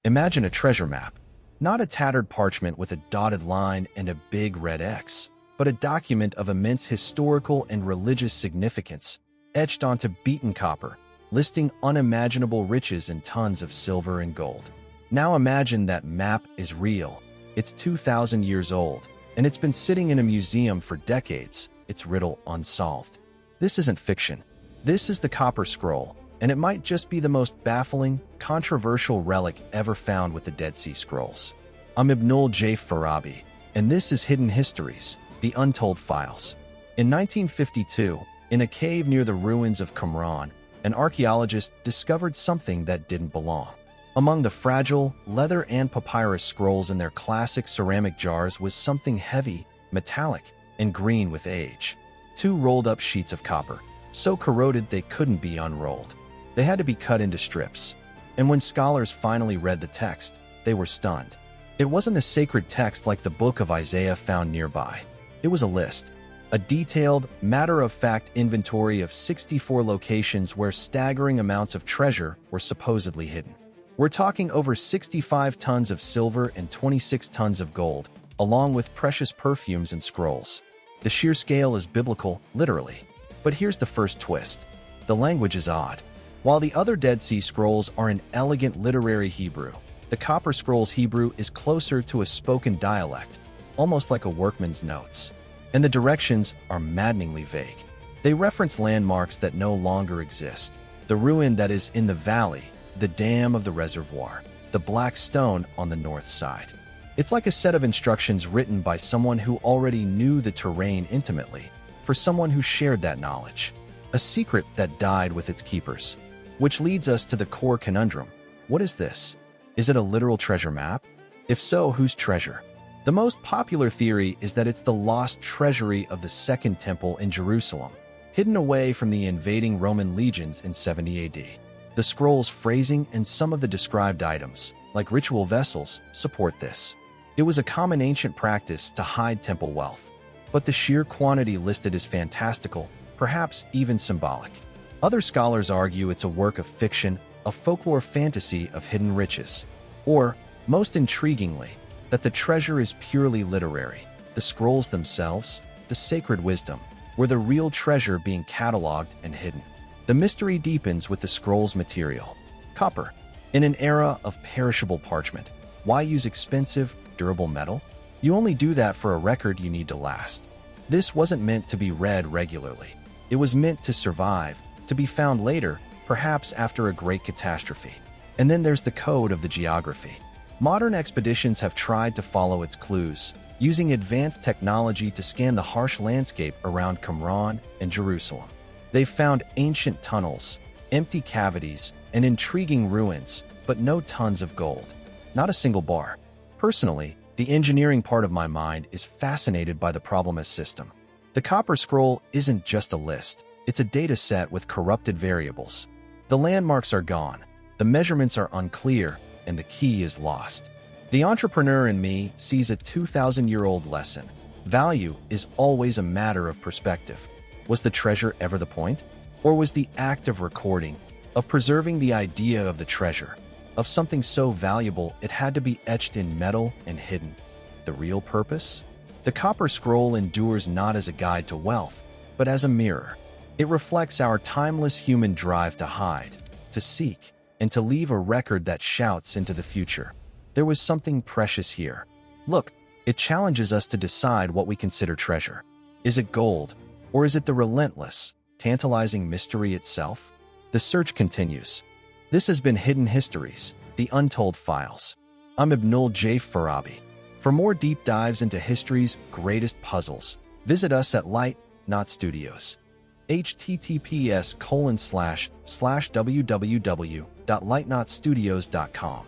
Imagine a treasure map. Not a tattered parchment with a dotted line and a big red X, but a document of immense historical and religious significance, etched onto beaten copper, listing unimaginable riches and tons of silver and gold. Now imagine that map is real. It's 2,000 years old, and it's been sitting in a museum for decades, its riddle unsolved. This isn't fiction. This is the Copper Scroll, and it might just be the most baffling, controversial relic ever found with the Dead Sea Scrolls. I'm Ibnul J. Farabi, and this is Hidden Histories, the Untold Files. In 1952, in a cave near the ruins of Qumran, an archaeologist discovered something that didn't belong. Among the fragile, leather and papyrus scrolls in their classic ceramic jars was something heavy, metallic, and green with age. Two rolled-up sheets of copper, so corroded they couldn't be unrolled. They had to be cut into strips. And when scholars finally read the text, they were stunned. It wasn't a sacred text like the book of Isaiah found nearby. It was a list, a detailed, matter-of-fact inventory of 64 locations where staggering amounts of treasure were supposedly hidden. We're talking over 65 tons of silver and 26 tons of gold, along with precious perfumes and scrolls. The sheer scale is biblical, literally. But here's the first twist. The language is odd. While the other Dead Sea Scrolls are in elegant literary Hebrew, the Copper Scrolls Hebrew is closer to a spoken dialect, almost like a workman's notes. And the directions are maddeningly vague. They reference landmarks that no longer exist. The ruin that is in the valley, the dam of the reservoir, the black stone on the north side. It's like a set of instructions written by someone who already knew the terrain intimately, for someone who shared that knowledge. A secret that died with its keepers. Which leads us to the core conundrum. What is this? Is it a literal treasure map? If so, whose treasure? The most popular theory is that it's the lost treasury of the Second Temple in Jerusalem, hidden away from the invading Roman legions in 70 AD. The scroll's phrasing and some of the described items, like ritual vessels, support this. It was a common ancient practice to hide temple wealth. But the sheer quantity listed is fantastical, perhaps even symbolic. Other scholars argue it's a work of fiction, a folklore fantasy of hidden riches. Or, most intriguingly, that the treasure is purely literary. The scrolls themselves, the sacred wisdom, were the real treasure being cataloged and hidden. The mystery deepens with the scroll's material. Copper. In an era of perishable parchment, why use expensive, durable metal? You only do that for a record you need to last. This wasn't meant to be read regularly. It was meant to survive, to be found later, perhaps after a great catastrophe. And then there's the code of the geography. Modern expeditions have tried to follow its clues, using advanced technology to scan the harsh landscape around Qumran and Jerusalem. They've found ancient tunnels, empty cavities, and intriguing ruins, but no tons of gold. Not a single bar. Personally, the engineering part of my mind is fascinated by the problemless system. The Copper Scroll isn't just a list, it's a data set with corrupted variables. The landmarks are gone, the measurements are unclear, and the key is lost. The entrepreneur in me sees a 2,000-year-old lesson. Value is always a matter of perspective. Was the treasure ever the point? Or was the act of recording, of preserving the idea of the treasure, of something so valuable it had to be etched in metal and hidden, the real purpose? The Copper Scroll endures not as a guide to wealth, but as a mirror. It reflects our timeless human drive to hide, to seek, and to leave a record that shouts into the future. There was something precious here. Look, it challenges us to decide what we consider treasure. Is it gold, or is it the relentless, tantalizing mystery itself? The search continues. This has been Hidden Histories, the Untold Files. I'm Ibnul J. Farabi. For more deep dives into history's greatest puzzles, visit us at Light Not Studios. https://www.lightnotstudios.com